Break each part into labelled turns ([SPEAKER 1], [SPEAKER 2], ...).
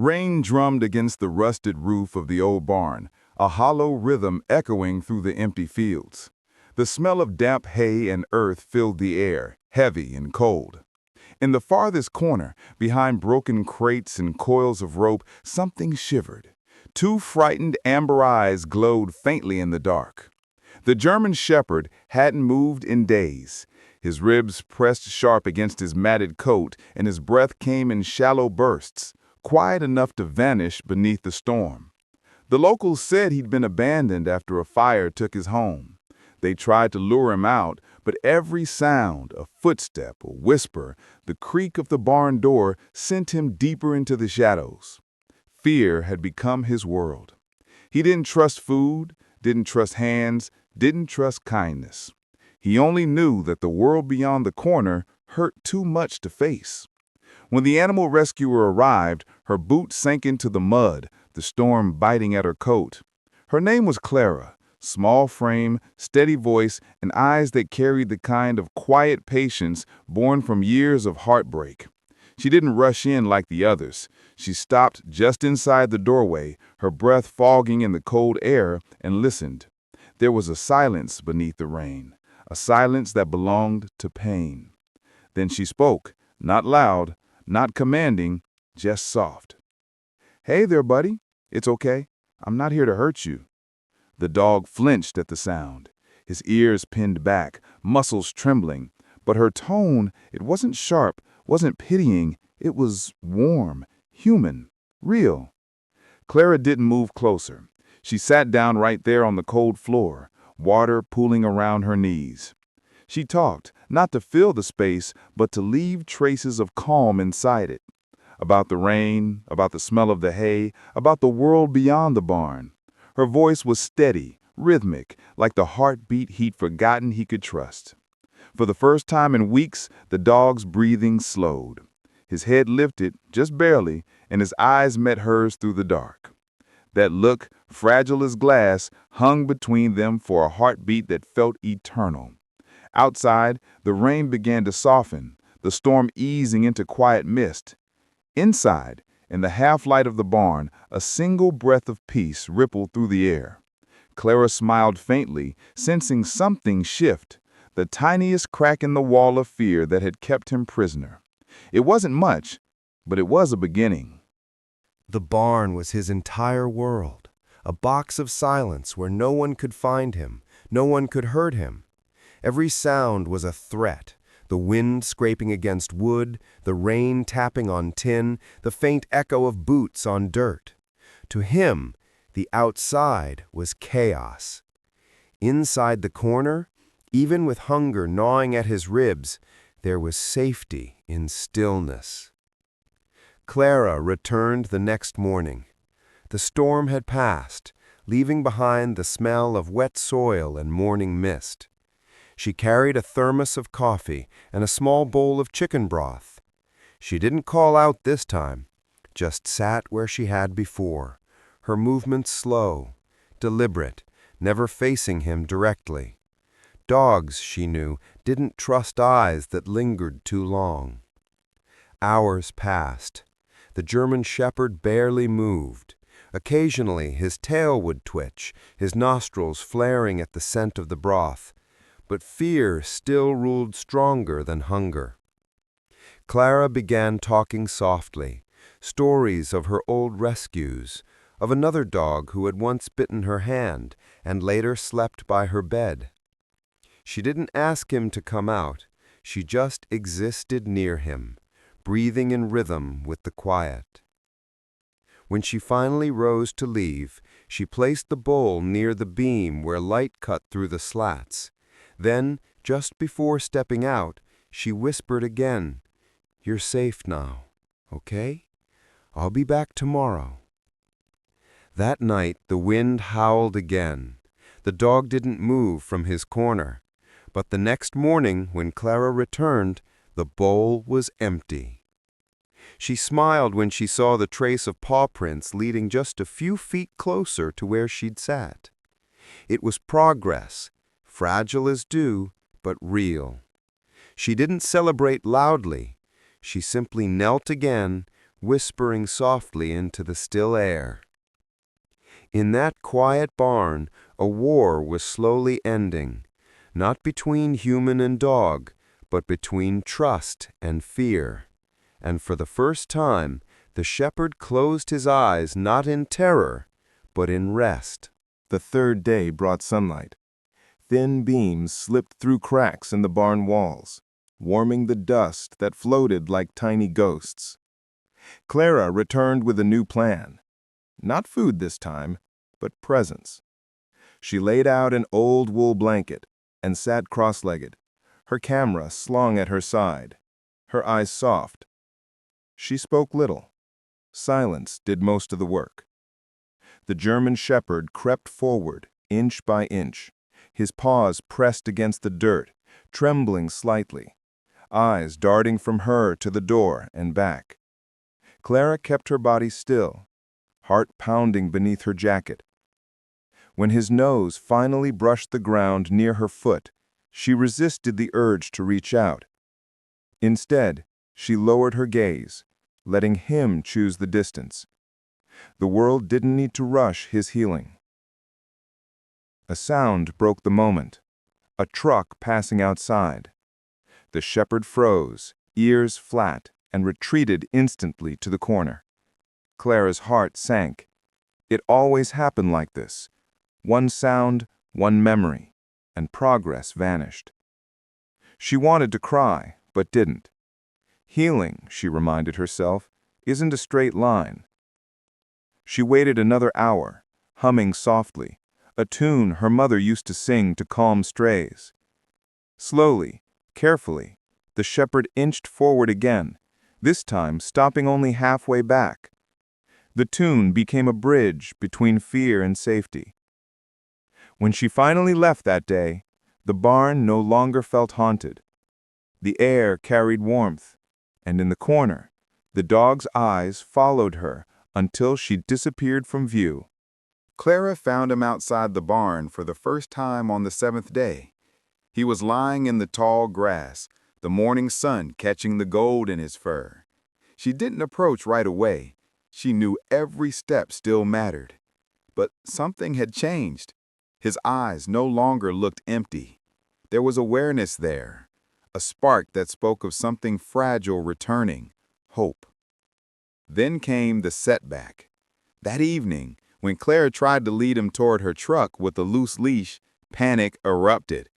[SPEAKER 1] Rain drummed against the rusted roof of the old barn, a hollow rhythm echoing through the empty fields. The smell of damp hay and earth filled the air, heavy and cold. In the farthest corner, behind broken crates and coils of rope, something shivered. Two frightened amber eyes glowed faintly in the dark. The German shepherd hadn't moved in days. His ribs pressed sharp against his matted coat, and his breath came in shallow bursts, quiet enough to vanish beneath the storm. The locals said he'd been abandoned after a fire took his home. They tried to lure him out, but every sound, a footstep, a whisper, the creak of the barn door sent him deeper into the shadows. Fear had become his world. He didn't trust food, didn't trust hands, didn't trust kindness. He only knew that the world beyond the corner hurt too much to face. When the animal rescuer arrived, her boots sank into the mud, the storm biting at her coat. Her name was Clara, small frame, steady voice, and eyes that carried the kind of quiet patience born from years of heartbreak. She didn't rush in like the others. She stopped just inside the doorway, her breath fogging in the cold air, and listened. There was a silence beneath the rain, a silence that belonged to pain. Then she spoke, not loud, not commanding, just soft. "Hey there, buddy. It's okay. I'm not here to hurt you." The dog flinched at the sound, his ears pinned back, muscles trembling. But her tone, it wasn't sharp, wasn't pitying, it was warm, human, real. Clara didn't move closer. She sat down right there on the cold floor, water pooling around her knees. She talked, not to fill the space, but to leave traces of calm inside it. About the rain, about the smell of the hay, about the world beyond the barn. Her voice was steady, rhythmic, like the heartbeat he'd forgotten he could trust. For the first time in weeks, the dog's breathing slowed. His head lifted, just barely, and his eyes met hers through the dark. That look, fragile as glass, hung between them for a heartbeat that felt eternal. Outside, the rain began to soften, the storm easing into quiet mist. Inside, in the half-light of the barn, a single breath of peace rippled through the air. Clara smiled faintly, sensing something shift, the tiniest crack in the wall of fear that had kept him prisoner. It wasn't much, but it was a beginning.
[SPEAKER 2] The barn was his entire world, a box of silence where no one could find him, no one could hurt him. Every sound was a threat, the wind scraping against wood, the rain tapping on tin, the faint echo of boots on dirt. To him, the outside was chaos. Inside the corner, even with hunger gnawing at his ribs, there was safety in stillness. Clara returned the next morning. The storm had passed, leaving behind the smell of wet soil and morning mist. She carried a thermos of coffee and a small bowl of chicken broth. She didn't call out this time, just sat where she had before, her movements slow, deliberate, never facing him directly. Dogs, she knew, didn't trust eyes that lingered too long. Hours passed. The German shepherd barely moved. Occasionally his tail would twitch, his nostrils flaring at the scent of the broth. But fear still ruled stronger than hunger. Clara began talking softly, stories of her old rescues, of another dog who had once bitten her hand and later slept by her bed. She didn't ask him to come out, she just existed near him, breathing in rhythm with the quiet. When she finally rose to leave, she placed the bowl near the beam where light cut through the slats. Then, just before stepping out, she whispered again, "You're safe now, okay? I'll be back tomorrow." That night, the wind howled again. The dog didn't move from his corner. But the next morning, when Clara returned, the bowl was empty. She smiled when she saw the trace of paw prints leading just a few feet closer to where she'd sat. It was progress, fragile as dew, but real. She didn't celebrate loudly. She simply knelt again, whispering softly into the still air. In that quiet barn, a war was slowly ending, not between human and dog, but between trust and fear. And for the first time, the shepherd closed his eyes not in terror, but in rest.
[SPEAKER 3] The third day brought sunlight. Thin beams slipped through cracks in the barn walls, warming the dust that floated like tiny ghosts. Clara returned with a new plan. Not food this time, but presents. She laid out an old wool blanket and sat cross-legged, her camera slung at her side, her eyes soft. She spoke little. Silence did most of the work. The German shepherd crept forward, inch by inch, his paws pressed against the dirt, trembling slightly, eyes darting from her to the door and back. Clara kept her body still, heart pounding beneath her jacket. When his nose finally brushed the ground near her foot, she resisted the urge to reach out. Instead, she lowered her gaze, letting him choose the distance. The world didn't need to rush his healing. A sound broke the moment, a truck passing outside. The shepherd froze, ears flat, and retreated instantly to the corner. Clara's heart sank. It always happened like this. One sound, one memory, and progress vanished. She wanted to cry, but didn't. Healing, she reminded herself, isn't a straight line. She waited another hour, humming softly, a tune her mother used to sing to calm strays. Slowly, carefully, the shepherd inched forward again, this time stopping only halfway back. The tune became a bridge between fear and safety. When she finally left that day, the barn no longer felt haunted. The air carried warmth, and in the corner, the dog's eyes followed her until she disappeared from view.
[SPEAKER 1] Clara found him outside the barn for the first time on the 7th day. He was lying in the tall grass, the morning sun catching the gold in his fur. She didn't approach right away. She knew every step still mattered. But something had changed. His eyes no longer looked empty. There was awareness there, a spark that spoke of something fragile returning, hope. Then came the setback. That evening, when Clara tried to lead him toward her truck with a loose leash, panic erupted.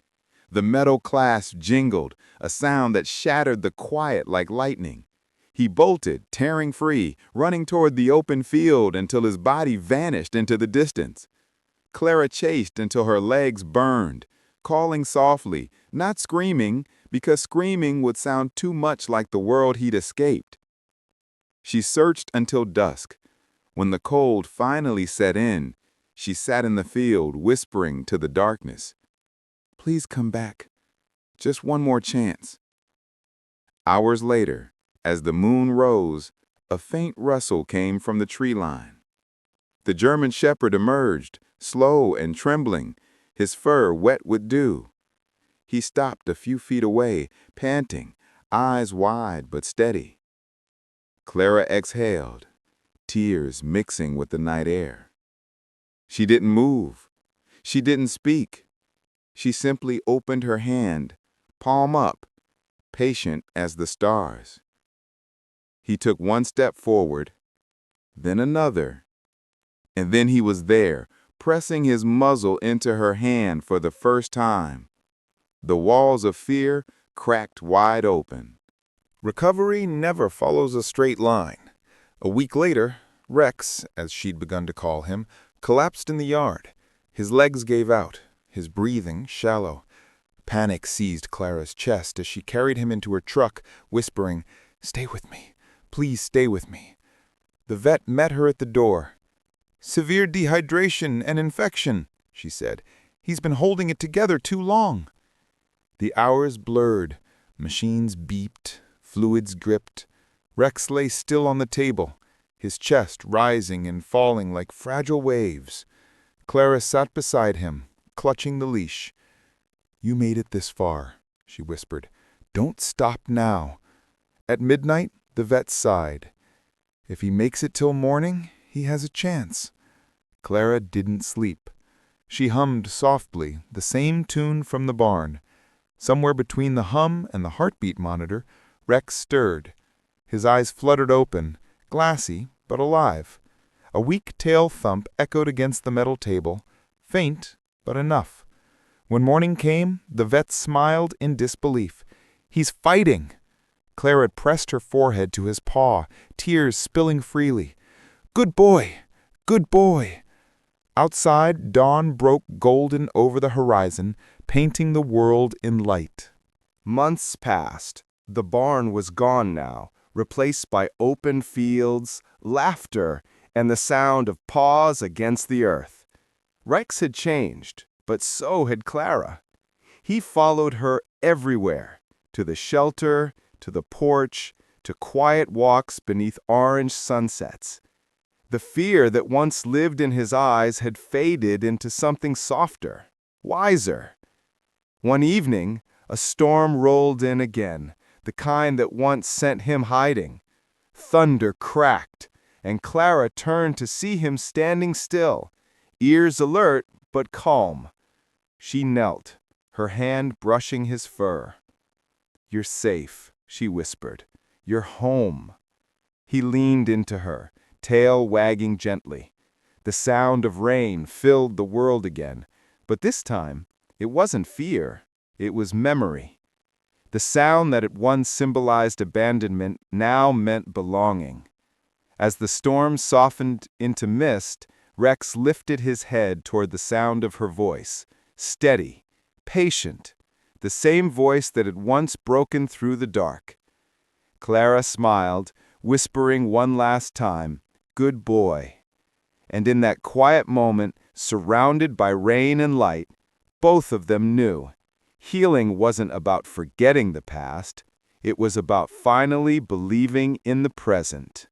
[SPEAKER 1] The metal clasp jingled, a sound that shattered the quiet like lightning. He bolted, tearing free, running toward the open field until his body vanished into the distance. Clara chased until her legs burned, calling softly, not screaming, because screaming would sound too much like the world he'd escaped. She searched until dusk. When the cold finally set in, she sat in the field, whispering to the darkness, "Please come back. Just one more chance." Hours later, as the moon rose, a faint rustle came from the tree line. The German shepherd emerged, slow and trembling, his fur wet with dew. He stopped a few feet away, panting, eyes wide but steady. Clara exhaled, tears mixing with the night air. She didn't move. She didn't speak. She simply opened her hand, palm up, patient as the stars. He took one step forward, then another, and then he was there, pressing his muzzle into her hand for the first time. The walls of fear cracked wide open.
[SPEAKER 3] Recovery never follows a straight line. A week later, Rex, as she'd begun to call him, collapsed in the yard. His legs gave out, his breathing shallow. Panic seized Clara's chest as she carried him into her truck, whispering, "Stay with me. Please stay with me." The vet met her at the door. "Severe dehydration and infection," she said. "He's been holding it together too long." The hours blurred. Machines beeped. Fluids dripped. Rex lay still on the table, his chest rising and falling like fragile waves. Clara sat beside him, clutching the leash. "You made it this far," she whispered. "Don't stop now." At midnight, the vet sighed.
[SPEAKER 1] If he makes it till morning, he has a chance. Clara didn't sleep. She hummed softly, the same tune from the barn. Somewhere between the hum and the heartbeat monitor, Rex stirred. His eyes fluttered open, glassy but alive. A weak tail thump echoed against the metal table, faint but enough. When morning came, the vet smiled in disbelief. "He's fighting!" Clara had pressed her forehead to his paw, tears spilling freely. "Good boy! Good boy!" Outside, dawn broke golden over the horizon, painting the world in light.
[SPEAKER 2] Months passed. The barn was gone now, replaced by open fields, laughter, and the sound of paws against the earth. Rex had changed, but so had Clara. He followed her everywhere, to the shelter, to the porch, to quiet walks beneath orange sunsets. The fear that once lived in his eyes had faded into something softer, wiser. One evening, a storm rolled in again, the kind that once sent him hiding. Thunder cracked, and Clara turned to see him standing still, ears alert but calm. She knelt, her hand brushing his fur. "You're safe," she whispered. "You're home." He leaned into her, tail wagging gently. The sound of rain filled the world again, but this time it wasn't fear, it was memory. The sound that at once symbolized abandonment now meant belonging. As the storm softened into mist, Rex lifted his head toward the sound of her voice, steady, patient, the same voice that had once broken through the dark. Clara smiled, whispering one last time, "Good boy." And in that quiet moment, surrounded by rain and light, both of them knew healing wasn't about forgetting the past, it was about finally believing in the present.